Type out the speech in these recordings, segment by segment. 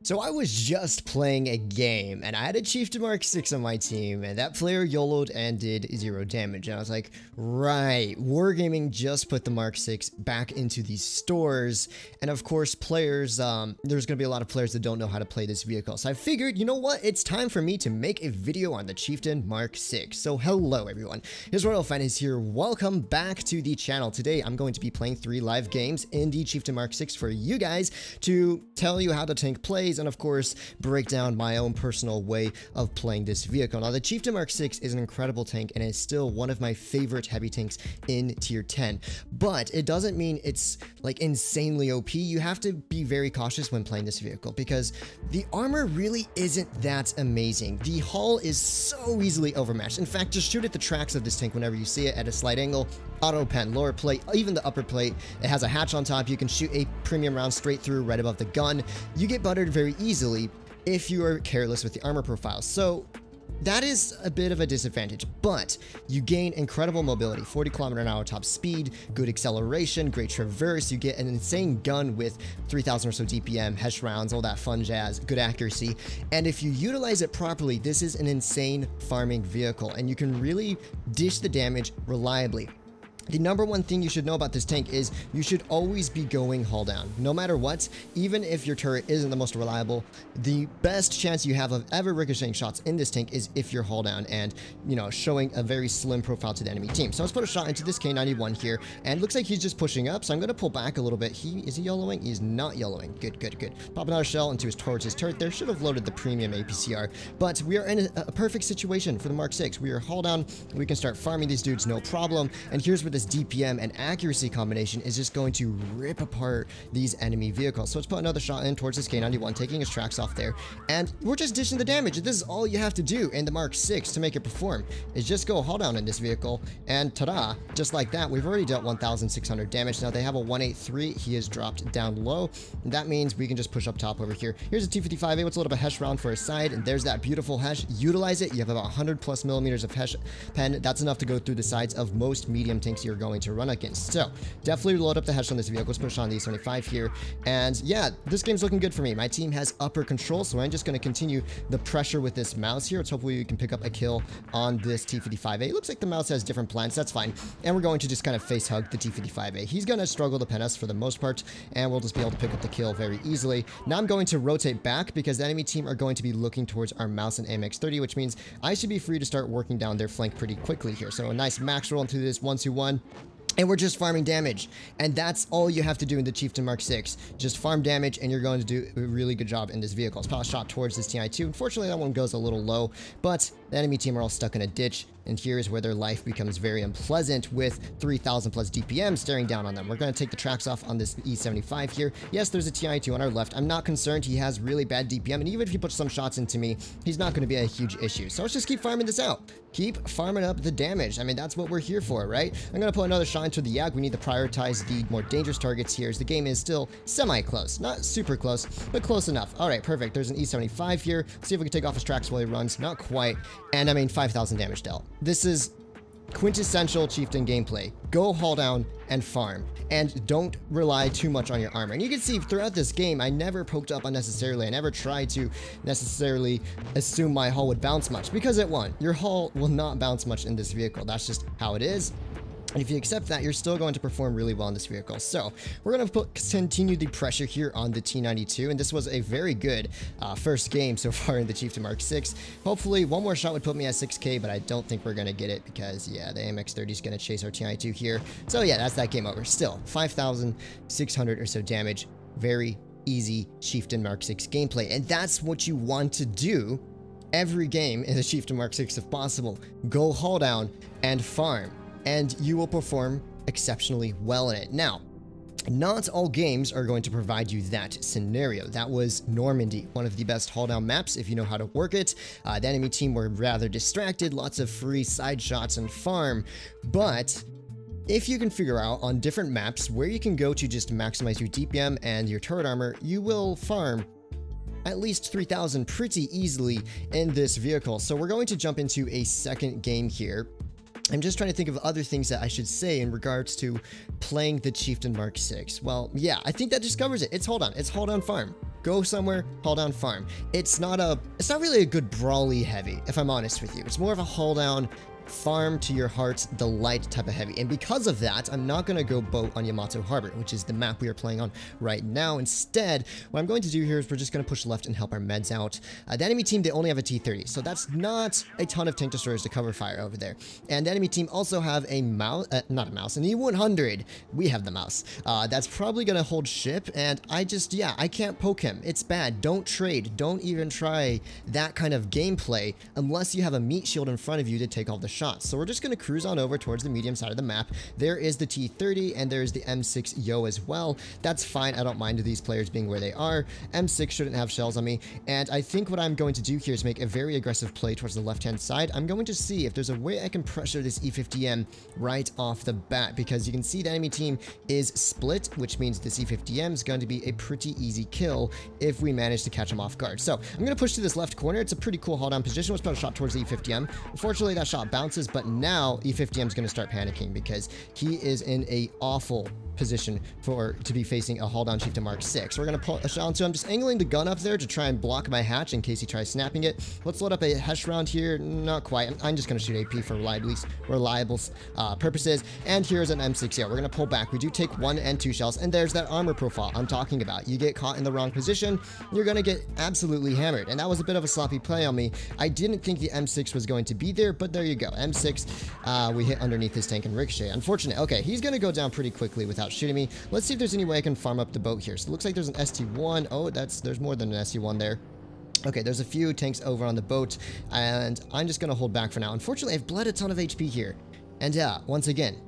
So I was just playing a game, and I had a Chieftain Mk.6 on my team, and that player YOLO'd and did 0 damage. And I was like, right, Wargaming just put the Mk.6 back into these stores, and of course, players, there's gonna be a lot of players that don't know how to play this vehicle. So I figured, you know what, it's time for me to make a video on the Chieftain Mk.6. So hello everyone, HisRoyalFatness here, welcome back to the channel. Today I'm going to be playing 3 live games in the Chieftain Mk.6 for you guys to tell you how the tank plays, and of course break down my own personal way of playing this vehicle. Now the Chieftain Mk.6 is an incredible tank and is still one of my favorite heavy tanks in tier 10, but it doesn't mean it's like insanely OP. You have to be very cautious when playing this vehicle because the armor really isn't that amazing. The hull is so easily overmatched. In fact, just shoot at the tracks of this tank whenever you see it at a slight angle. Auto pen, lower plate, even the upper plate. It has a hatch on top. You can shoot a premium round straight through right above the gun. You get buttered very easily if you are careless with the armor profile. So that is a bit of a disadvantage, but you gain incredible mobility, 40 km/h top speed, good acceleration, great traverse. You get an insane gun with 3,000 or so DPM, HESH rounds, all that fun jazz, good accuracy. And if you utilize it properly, this is an insane farming vehicle, and you can really dish the damage reliably. The number one thing you should know about this tank is you should always be going hull down. No matter what, even if your turret isn't the most reliable, the best chance you have of ever ricocheting shots in this tank is if you're hull down and, you know, showing a very slim profile to the enemy team. So let's put a shot into this K91 here, and it looks like he's just pushing up, so I'm going to pull back a little bit. Is he YOLOing? He's not YOLOing. Good, good, good. Pop another shell towards his turret there. Should have loaded the premium APCR, but we are in a perfect situation for the Mk.6. We are hull down. We can start farming these dudes, no problem. And here's where this DPM and accuracy combination is just going to rip apart these enemy vehicles. So let's put another shot in towards this K91, taking his tracks off there, and we're just dishing the damage. This is all you have to do in the Mk.6 to make it perform, is just go hull down in this vehicle, and ta-da, just like that, we've already dealt 1,600 damage. Now they have a 183, he is dropped down low, and that means we can just push up top over here. Here's a T55A, what's a little bit of HESH round for his side, and there's that beautiful HESH. Utilize it. You have about 100 plus millimeters of HESH pen. That's enough to go through the sides of most medium tanks you're going to run against. So definitely load up the HESH on this vehicle. Let's push on the E75 here, and yeah, this game's looking good for me. My team has upper control, so I'm just going to continue the pressure with this mouse here. Let's hopefully we can pick up a kill on this T55A. It looks like the mouse has different plans. That's fine, and we're going to just kind of face hug the T55A. He's going to struggle to pen us for the most part, and we'll just be able to pick up the kill very easily. Now I'm going to rotate back because the enemy team are going to be looking towards our mouse and AMX30, which means I should be free to start working down their flank pretty quickly here. So a nice max roll into this 1-2-1. And we're just farming damage, and that's all you have to do in the Chieftain Mk.6. Just farm damage, and you're going to do a really good job in this vehicle. Let's pop a shot towards this TI2. Unfortunately, that one goes a little low, but the enemy team are all stuck in a ditch, and here's where their life becomes very unpleasant with 3,000 plus DPM staring down on them. We're going to take the tracks off on this E75 here. Yes, there's a TI2 on our left. I'm not concerned. He has really bad DPM, and even if he puts some shots into me, he's not going to be a huge issue. So let's just keep farming this out. Keep farming up the damage. I mean, that's what we're here for, right? I'm going to put another shot into the Yak. We need to prioritize the more dangerous targets here, as the game is still semi-close. Not super close, but close enough. All right, perfect. There's an E75 here. Let's see if we can take off his tracks while he runs. Not quite. And I mean, 5,000 damage dealt. This is quintessential Chieftain gameplay. Go haul down and farm, and don't rely too much on your armor. And you can see throughout this game, I never poked up unnecessarily. I never tried to necessarily assume my hull would bounce much, because it won't. Your hull will not bounce much in this vehicle. That's just how it is. And if you accept that, you're still going to perform really well in this vehicle. So we're going to continue the pressure here on the T92. And this was a very good first game so far in the Chieftain Mk.6. Hopefully one more shot would put me at 6K, but I don't think we're going to get it because, yeah, the AMX30 is going to chase our T92 here. So yeah, that's that game over. Still, 5,600 or so damage. Very easy Chieftain Mk.6 gameplay. And that's what you want to do every game in the Chieftain Mk.6 if possible. Go haul down and farm, and you will perform exceptionally well in it. Now, not all games are going to provide you that scenario. That was Normandy, one of the best haul down maps if you know how to work it. The enemy team were rather distracted, lots of free side shots and farm, but if you can figure out on different maps where you can go to just maximize your DPM and your turret armor, you will farm at least 3,000 pretty easily in this vehicle. So we're going to jump into a second game here. I'm just trying to think of other things that I should say in regards to playing the Chieftain Mk.6. Well, yeah, I think that just covers it. It's hold on farm. Go somewhere, haul down, farm. It's not really a good brawly heavy, if I'm honest with you. It's more of a haul down, farm to your heart's delight type of heavy. And because of that, I'm not going to go boat on Yamato Harbor, which is the map we are playing on right now. Instead, what I'm going to do here is we're just going to push left and help our meds out. The enemy team, they only have a T-30, so that's not a ton of tank destroyers to cover fire over there. And the enemy team also have a mouse, not a mouse, an E100. We have the mouse. That's probably going to hold ship, and I can't poke him. It's bad. Don't trade. Don't even try that kind of gameplay unless you have a meat shield in front of you to take off the shots. So we're just going to cruise on over towards the medium side of the map. There is the T-30 and there's the M6 Yo as well. That's fine. I don't mind these players being where they are. M6 shouldn't have shells on me. And I think what I'm going to do here is make a very aggressive play towards the left-hand side. I'm going to see if there's a way I can pressure this E50M right off the bat, because you can see the enemy team is split, which means this E50M is going to be a pretty easy kill if we manage to catch him off guard. So I'm going to push to this left corner. It's a pretty cool hold down position. Let's put a shot towards the E50M. Unfortunately, that shot bounced, but now E50M is going to start panicking because he is in a awful position to be facing a haul down Chieftain Mk.6. We're going to pull a shot onto him, just angling the gun up there to try and block my hatch in case he tries snapping it. Let's load up a Hesh round here. Not quite. I'm just going to shoot AP for reliable purposes. And here's an M6. Yeah, we're going to pull back. We do take 1 and 2 shells, and there's that armor profile I'm talking about. You get caught in the wrong position, you're going to get absolutely hammered. And that was a bit of a sloppy play on me. I didn't think the M6 was going to be there, but there you go. M6, we hit underneath his tank and ricochet. Unfortunate. Okay, he's going to go down pretty quickly without shooting me. Let's see if there's any way I can farm up the boat here. So it looks like there's an ST1. Oh, there's more than an ST1 there. Okay, there's a few tanks over on the boat, and I'm just going to hold back for now. Unfortunately, I've bled a ton of HP here. And yeah, once again,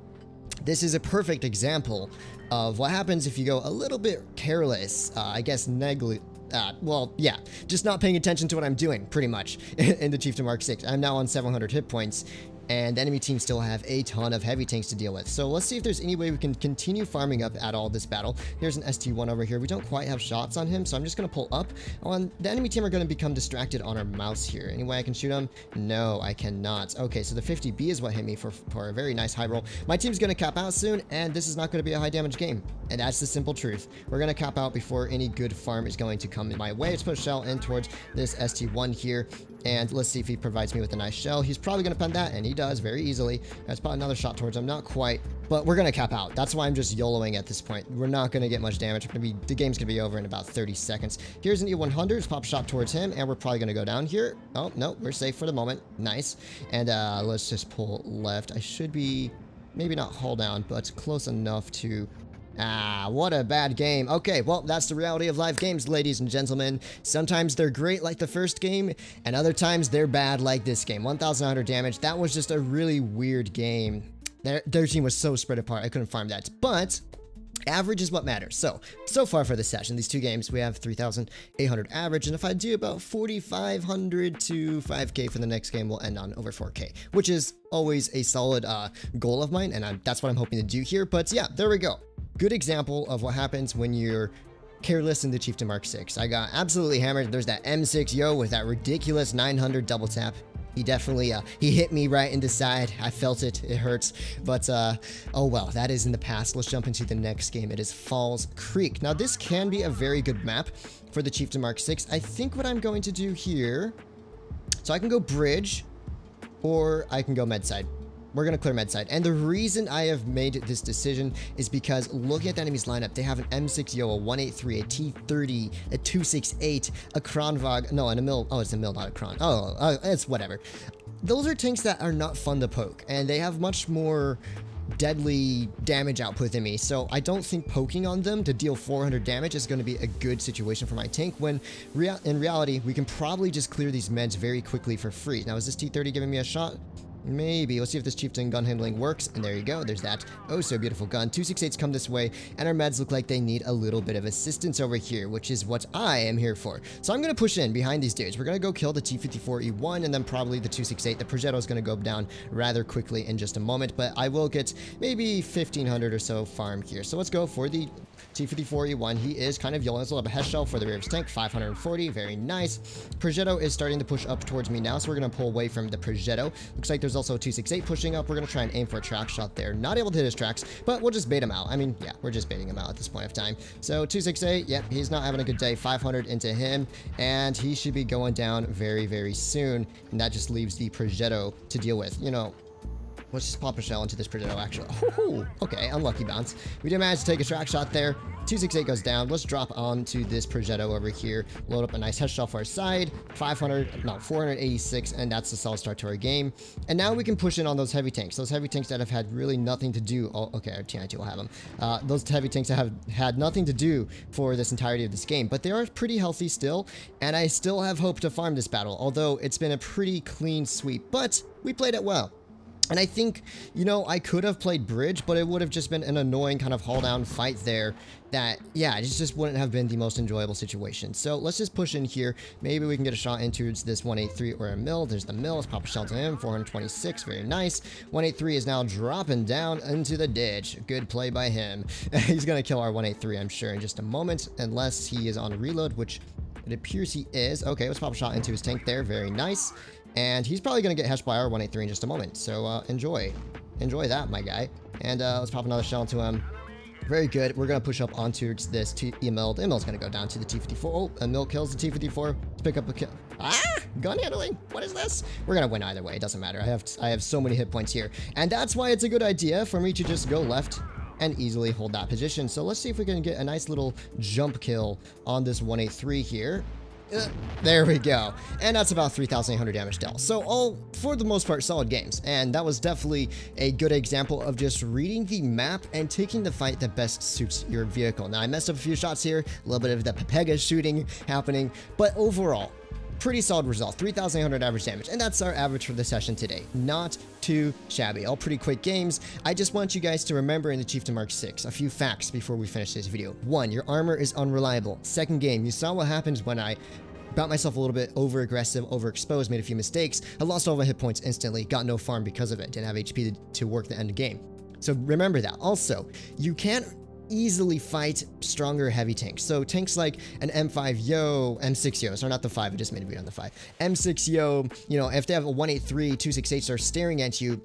this is a perfect example of what happens if you go a little bit careless, I guess well, yeah, just not paying attention to what I'm doing, pretty much, in the Chieftain Mk.6. I'm now on 700 hit points, and the enemy team still have a ton of heavy tanks to deal with. So let's see if there's any way we can continue farming up at all this battle. Here's an ST1 over here. We don't quite have shots on him, so I'm just going to pull up. The enemy team are going to become distracted on our mouse here. Any way I can shoot him? No, I cannot. Okay, so the 50B is what hit me for a very nice high roll. My team's going to cap out soon, and this is not going to be a high damage game. And that's the simple truth. We're going to cap out before any good farm is going to come my way. Let's put a shell in towards this ST1 here. And let's see if he provides me with a nice shell. He's probably going to pen that, and he does very easily. Let's put another shot towards him. Not quite, but we're going to cap out. That's why I'm just YOLOing at this point. We're not going to get much damage. The game's going to be over in about 30 seconds. Here's an E100. Let's pop a shot towards him, and we're probably going to go down here. Oh, no, we're safe for the moment. Nice. And let's just pull left. I should be maybe not hull down, but close enough to... Ah, what a bad game. Okay, well, that's the reality of live games, ladies and gentlemen. Sometimes they're great like the first game, and other times they're bad like this game. 1,100 damage. That was just a really weird game. Their team was so spread apart, I couldn't farm that. But average is what matters. So far for this session, these two games, we have 3,800 average, and if I do about 4,500 to 5K for the next game, we'll end on over 4K, which is always a solid goal of mine, and that's what I'm hoping to do here. But yeah, there we go. Good example of what happens when you're careless in the Chieftain Mk.6. I got absolutely hammered. There's that M6 Yo with that ridiculous 900 double tap. He definitely, he hit me right in the side. I felt it. It hurts. But, oh well, that is in the past. Let's jump into the next game. It is Falls Creek. Now, this can be a very good map for the Chieftain Mk.6. I think what I'm going to do here... So I can go bridge, or I can go med side. We're going to clear med side. And the reason I have made this decision is because looking at the enemy's lineup, they have an M6 Yo, a 183, a T30, a 268, a Kronvog. No, and a Mill. Oh, it's a Mill, not a Kron. Oh, it's whatever. Those are tanks that are not fun to poke, and they have much more deadly damage output than me, so I don't think poking on them to deal 400 damage is going to be a good situation for my tank, when in reality, we can probably just clear these meds very quickly for free. Now, is this T30 giving me a shot? Maybe. Let's see if this Chieftain gun handling works. And there you go. There's that. Oh, so beautiful gun. 268s come this way, and our meds look like they need a little bit of assistance over here, which is what I am here for. So I'm going to push in behind these dudes. We're going to go kill the T54E1, and then probably the 268. The Progetto is going to go down rather quickly in just a moment, but I will get maybe 1,500 or so farm here. So let's go for the T54E1. He is kind of yellow. Let's load up a Hesh shell for the rear of his tank. 540. Very nice. Progetto is starting to push up towards me now, so we're going to pull away from the Progetto. Looks like there's also a 268 pushing up. We're going to try and aim for a track shot there. Not able to hit his tracks, but we'll just bait him out. I mean, yeah, we're just baiting him out at this point of time. So 268, yep, he's not having a good day. 500 into him, and he should be going down very, very soon. And that just leaves the Progetto to deal with. You know, let's just pop a shell into this Progetto, actually. Ooh, okay, unlucky bounce. We did manage to take a track shot there. 268 goes down. Let's drop onto this Progetto over here. Load up a nice head shell for our side. 486, and that's a solid start to our game. And now we can push in on those heavy tanks. Those heavy tanks that have had really nothing to do. Oh, okay, our TNT will have them. Those heavy tanks that have had nothing to do for this entirety of this game, but they are pretty healthy still, and I still have hope to farm this battle, although it's been a pretty clean sweep, but we played it well. And I think, you know, I could have played bridge, but it would have just been an annoying kind of haul down fight there that, yeah, it just wouldn't have been the most enjoyable situation. So let's just push in here. Maybe we can get a shot into this 183 or a mill. There's the mill. Let's pop a shell to him. 426. Very nice. 183 is now dropping down into the ditch. Good play by him. He's going to kill our 183, I'm sure, in just a moment, unless he is on a reload, which it appears he is. Okay, let's pop a shot into his tank there. Very nice. And he's probably going to get heshed by our 183 in just a moment. So enjoy that, my guy. And let's pop another shell into him. Very good. We're going to push up onto this Emil. The Emil's going to go down to the T-54. Oh, Emil kills the T-54. Let's pick up a kill. Ah! Gun handling. What is this? We're going to win either way. It doesn't matter. I have so many hit points here. And that's why it's a good idea for me to just go left and easily hold that position. So let's see if we can get a nice little jump kill on this 183 here. There we go. And that's about 3,800 damage dealt. So all, for the most part, solid games. And that was definitely a good example of just reading the map and taking the fight that best suits your vehicle. Now, I messed up a few shots here, a little bit of the Pepega shooting happening, but overall, pretty solid result. 3,800 average damage, and that's our average for the session today. Not too shabby. All pretty quick games. I just want you guys to remember in the Chieftain Mk.6 a few facts before we finish this video. 1, your armor is unreliable. Second game, you saw what happens when I got myself a little bit over-aggressive, overexposed, made a few mistakes. I lost all my hit points instantly, got no farm because of it, didn't have HP to work the end game. So remember that. Also, you can't easily fight stronger heavy tanks. So tanks like an M5 Yo, M6 Yo, sorry, not the 5, I just made a video on the 5. M6 Yo, you know, if they have a 183, 268 are staring at you,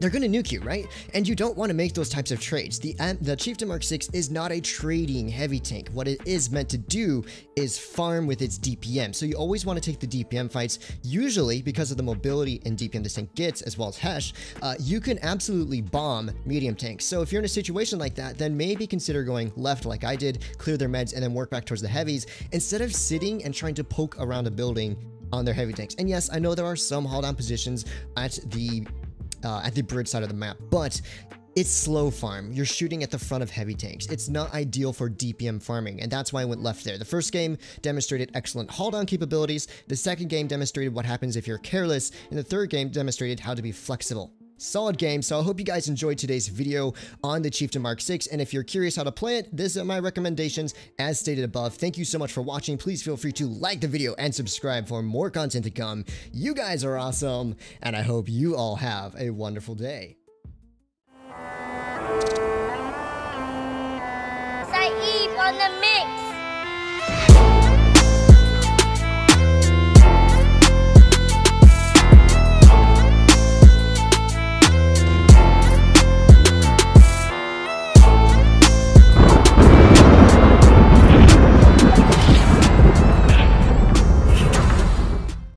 they're going to nuke you, right? And you don't want to make those types of trades. The Chieftain Mk.6 is not a trading heavy tank. What it is meant to do is farm with its DPM. So you always want to take the DPM fights. Usually, because of the mobility and DPM this tank gets, as well as Hesh, you can absolutely bomb medium tanks. So if you're in a situation like that, then maybe consider going left like I did, clear their meds, and then work back towards the heavies, instead of sitting and trying to poke around a building on their heavy tanks. And yes, I know there are some haul down positions at the bridge side of the map, but it's slow farm. You're shooting at the front of heavy tanks. It's not ideal for DPM farming, and that's why I went left there. The first game demonstrated excellent haul down capabilities. The second game demonstrated what happens if you're careless, and the third game demonstrated how to be flexible. Solid game, so I hope you guys enjoyed today's video on the Chieftain Mk.6, and if you're curious how to play it, these are my recommendations as stated above. Thank you so much for watching. Please feel free to like the video and subscribe for more content to come. You guys are awesome, and I hope you all have a wonderful day. Saeed on the mix.